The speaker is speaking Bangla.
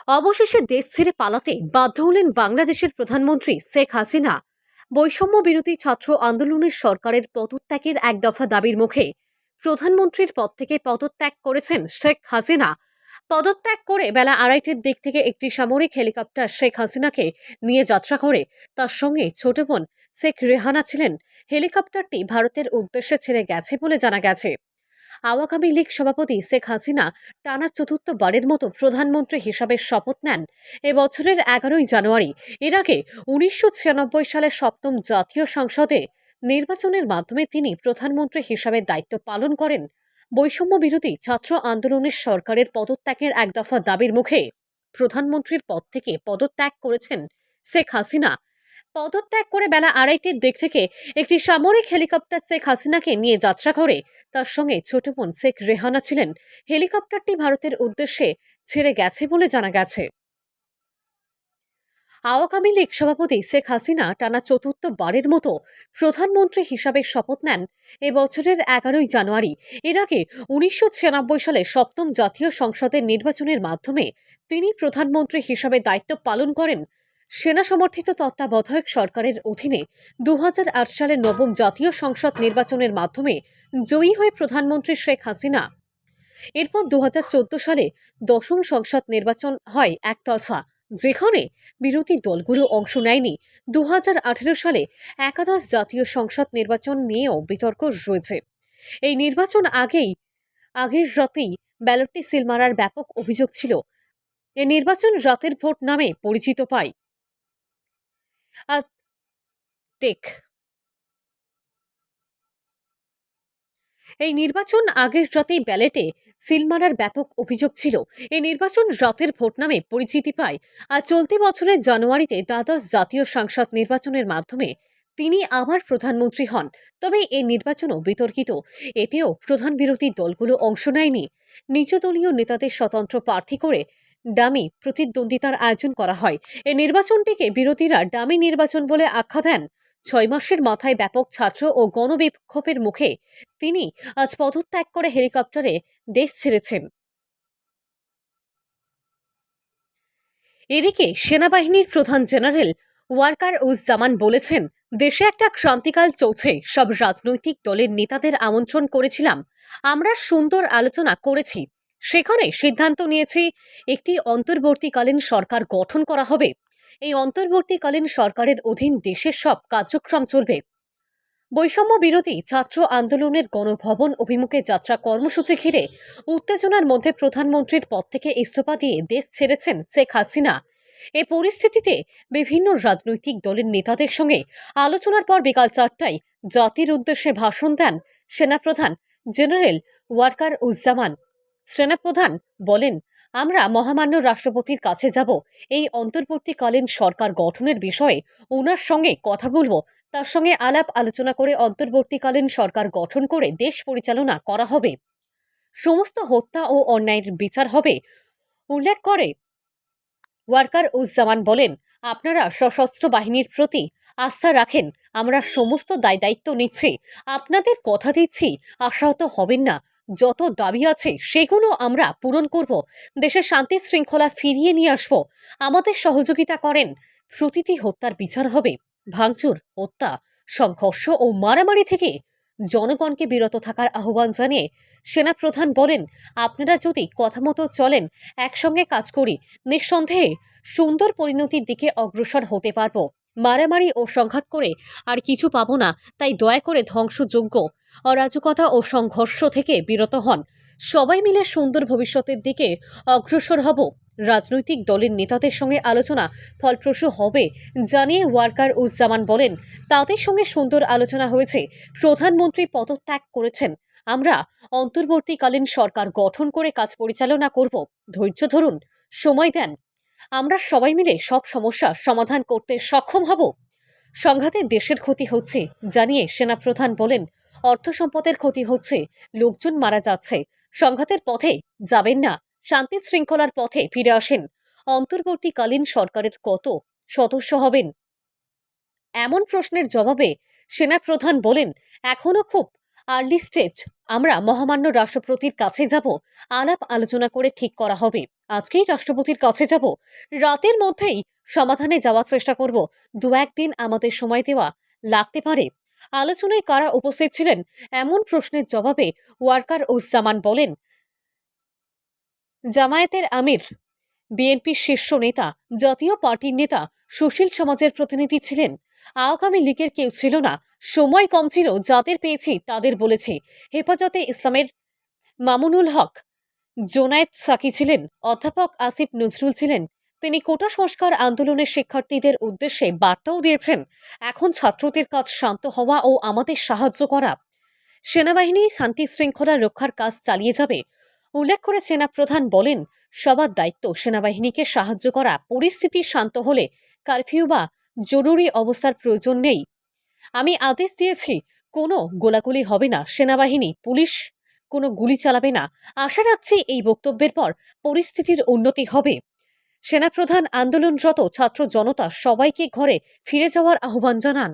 অবশেষে দেশ ছেড়ে পালাতে বাধ্য হলেন বাংলাদেশের প্রধানমন্ত্রী শেখ হাসিনা। বৈষম্য বিরোধী ছাত্র আন্দোলনের সরকারের পদত্যাগের এক দফা দাবির মুখে প্রধানমন্ত্রীর পদ থেকে পদত্যাগ করেছেন শেখ হাসিনা। পদত্যাগ করে বেলা 2:30টার দিক থেকে একটি সামরিক হেলিকপ্টার শেখ হাসিনাকে নিয়ে যাত্রা করে। তার সঙ্গে ছোট বোন শেখ রেহানা ছিলেন। হেলিকপ্টারটি ভারতের উদ্দেশ্যে ছেড়ে গেছে বলে জানা গেছে। আওয়ামী লীগ সভাপতি শেখ হাসিনা টানা চতুর্থবারের মতো প্রধানমন্ত্রী হিসাবে শপথ নেন এবছরের 11ই জানুয়ারি। এর আগে 1996 সালে সপ্তম জাতীয় সংসদে নির্বাচনের মাধ্যমে তিনি প্রধানমন্ত্রী হিসাবে দায়িত্ব পালন করেন। বৈষম্য বিরোধী ছাত্র আন্দোলনের সরকারের পদত্যাগের এক দফা দাবির মুখে প্রধানমন্ত্রীর পদ থেকে পদত্যাগ করেছেন শেখ হাসিনা। পদত্যাগ করে বেলা 2:30টার দিক থেকে একটি সামরিক হেলিকপ্টার শেখ হাসিনাকে নিয়ে যাত্রা করে। তার সঙ্গে ছোট বোন শেখ রেহানা ছিলেন। হেলিকপ্টারটি ভারতের উদ্দেশ্যে ছেড়ে গেছে বলে জানা গেছে। আওয়ামী লীগ সভাপতি শেখ হাসিনা টানা চতুর্থবারের মতো প্রধানমন্ত্রী হিসাবে শপথ নেন এবছরের 11ই জানুয়ারি। এর আগে 1996 সালে সপ্তম জাতীয় সংসদের নির্বাচনের মাধ্যমে তিনি প্রধানমন্ত্রী হিসাবে দায়িত্ব পালন করেন। সেনা সমর্থিত তত্ত্বাবধায়ক সরকারের অধীনে 2008 সালে নবম জাতীয় সংসদ নির্বাচনের মাধ্যমে জয়ী হয়ে প্রধানমন্ত্রী শেখ হাসিনা। এরপর 2014 সালে দশম সংসদ নির্বাচন হয় একতরফা, যেখানে বিরোধী দলগুলো অংশ নেয়নি। 2018 সালে একাদশ জাতীয় সংসদ নির্বাচন নিয়েও বিতর্ক রয়েছে। এই নির্বাচন আগের রাতেই ব্যালটটি সিল মারার ব্যাপক অভিযোগ ছিল। এই নির্বাচন রাতের ভোট নামে পরিচিত পায়। টেক এই নির্বাচন আগের রাতেই ব্যালটে সিল মারার ব্যাপক অভিযোগ ছিল। এই নির্বাচন রাতের ভোট নামে পরিচিতি পায়। আর চলতি বছরের জানুয়ারিতে দ্বাদশ জাতীয় সংসদ নির্বাচনের মাধ্যমে তিনি আবার প্রধানমন্ত্রী হন। তবে এই নির্বাচনও বিতর্কিত। এতেও প্রধান বিরোধী দলগুলো অংশ নেয়নি। নিজ দলীয় নেতাদের স্বতন্ত্র প্রার্থী করে ডামি প্রতিদ্বন্দ্বিতার আয়োজন করা হয়। এই নির্বাচনটিকে বিরোধীরা ডামি নির্বাচন বলে আখ্যা দেন। 6 মাসের মাথায় ব্যাপক ছাত্র ও গণবিক্ষোভের মুখে তিনি আজ পদত্যাগ করে হেলিকপ্টারে দেশ ছেড়েছেন। এদিকে সেনাবাহিনীর প্রধান জেনারেল ওয়াকার উজ্জামান বলেছেন, দেশে একটা ক্রান্তিকাল চলছে। সব রাজনৈতিক দলের নেতাদের আমন্ত্রণ করেছিলাম, আমরা সুন্দর আলোচনা করেছি। সেখানে সিদ্ধান্ত নিয়েছি একটি অন্তর্বর্তীকালীন সরকার গঠন করা হবে। এই অন্তর্বর্তীকালীন সরকারের অধীন দেশের সব কার্যক্রম চলবে। বৈষম্য বিরোধী ছাত্র আন্দোলনের গণভবন অভিমুখে যাত্রা কর্মসূচি ঘিরে উত্তেজনার মধ্যে প্রধানমন্ত্রীর পদ থেকে ইস্তফা দিয়ে দেশ ছেড়েছেন শেখ হাসিনা। এ পরিস্থিতিতে বিভিন্ন রাজনৈতিক দলের নেতাদের সঙ্গে আলোচনার পর বিকাল 4টায় জাতির উদ্দেশ্যে ভাষণ দেন সেনাপ্রধান জেনারেল ওয়াকার উজ্জামান। সেনাপ্রধান বলেন, আমরা মহামান্য রাষ্ট্রপতির কাছে যাব। এই অন্তর্বর্তীকালীন সরকার গঠনের বিষয়ে ওনার সঙ্গে কথা বলবো। তার সঙ্গে আলাপ আলোচনা করে অন্তর্বর্তীকালীন সরকার গঠন করে দেশ পরিচালনা করা হবে। সমস্ত হত্যা ও অন্যায়ের বিচার হবে। উল্লেখ করে ওয়াকার উজ্জামান বলেন, আপনারা সশস্ত্র বাহিনীর প্রতি আস্থা রাখেন, আমরা সমস্ত দায় দায়িত্ব নিচ্ছি। আপনাদের কথা দিচ্ছি, আশাহত হবেন না। যত দাবি আছে সেগুলো আমরা পূরণ করব। দেশের শান্তি শৃঙ্খলা ফিরিয়ে নিয়ে আসব। আমাদের সহযোগিতা করেন। প্রতিটি হত্যার বিচার হবে। ভাঙচুর, হত্যা, সংঘর্ষ ও মারামারি থেকে জনগণকে বিরত থাকার আহ্বান জানিয়ে সেনাপ্রধান বলেন, আপনারা যদি কথা মতো চলেন, একসঙ্গে কাজ করি, নিঃসন্দেহে সুন্দর পরিণতির দিকে অগ্রসর হতে পারব। মারামারি ও সংঘাত করে আর কিছু পাবো না। তাই দয়া করে ধ্বংসযোগ্য, অরাজকতা ও সংঘর্ষ থেকে বিরত হন। সবাই মিলে সুন্দর ভবিষ্যতের দিকে অগ্রসর হব। রাজনৈতিক দলের নেতাদের সঙ্গে আলোচনা ফলপ্রসূ হবে জানিয়ে ওয়াকার উজ্জামান বলেন, তাদের সঙ্গে সুন্দর আলোচনা হয়েছে। প্রধানমন্ত্রী পদত্যাগ করেছেন। আমরা অন্তর্বর্তীকালীন সরকার গঠন করে কাজ পরিচালনা করব। ধৈর্য ধরুন, সময় দেন। আমরা সবাই মিলে সব সমস্যা সমাধান করতে সক্ষম হব। সংঘাতে দেশের ক্ষতি হচ্ছে জানিয়ে সেনাপ্রধান বলেন, অর্থ সম্পদের ক্ষতি হচ্ছে, লোকজন মারা যাচ্ছে। সংঘাতের পথে যাবেন না, শান্তি শৃঙ্খলার পথে ফিরে আসেন। অন্তর্বর্তীকালীন সরকারের কত সদস্য হবেন এমন প্রশ্নের জবাবে সেনাপ্রধান বলেন, এখনো খুব আর্লি স্টেজ। আমরা মহামান্য রাষ্ট্রপতির কাছে যাব, আলাপ আলোচনা করে ঠিক করা হবে। আজকেই রাষ্ট্রপতির কাছে যাব, রাতের মধ্যেই সমাধানে যাওয়ার চেষ্টা করব। 2-1 দিন আমাদের সময় দেওয়া লাগতে পারে। আলোচনায় কারা উপস্থিত ছিলেন, এমন প্রশ্নের জবাবে ওয়ার্কার উজ্জামান বলেন, জামায়াতের আমির, বিএনপির শীর্ষ নেতা, জাতীয় পার্টির নেতা, সুশীল সমাজের প্রতিনিধি ছিলেন। আওয়ামী লীগের কেউ ছিল না। সময় কম ছিল, যাদের পেয়েছি তাদের বলেছি। হেফাজতে ইসলামের মামুনুল হক, জোনায়েদ সাকি ছিলেন। অধ্যাপক আসিফ নজরুল ছিলেন। তিনি কোটা সংস্কার আন্দোলনের শিক্ষার্থীদের উদ্দেশ্যে বার্তাও দিয়েছেন, এখন ছাত্রদের কাজ শান্ত হওয়া ও আমাদের সাহায্য করা। সেনাবাহিনী শান্তি শৃঙ্খলা রক্ষার কাজ চালিয়ে যাবে। উল্লেখ করে সেনাপ্রধান বলেন, সবার দায়িত্ব সেনাবাহিনীকে সাহায্য করা। পরিস্থিতি শান্ত হলে কারফিউ বা জরুরি অবস্থার প্রয়োজন নেই। আমি আদেশ দিয়েছি, কোনো গোলাগুলি হবে না। সেনাবাহিনী, পুলিশ কোনো গুলি চালাবে না। আশা রাখছি এই বক্তব্যের পর পরিস্থিতির উন্নতি হবে। সেনাপ্রধান আন্দোলনরত ছাত্র জনতা সবাইকে ঘরে ফিরে যাওয়ার আহ্বান জানান।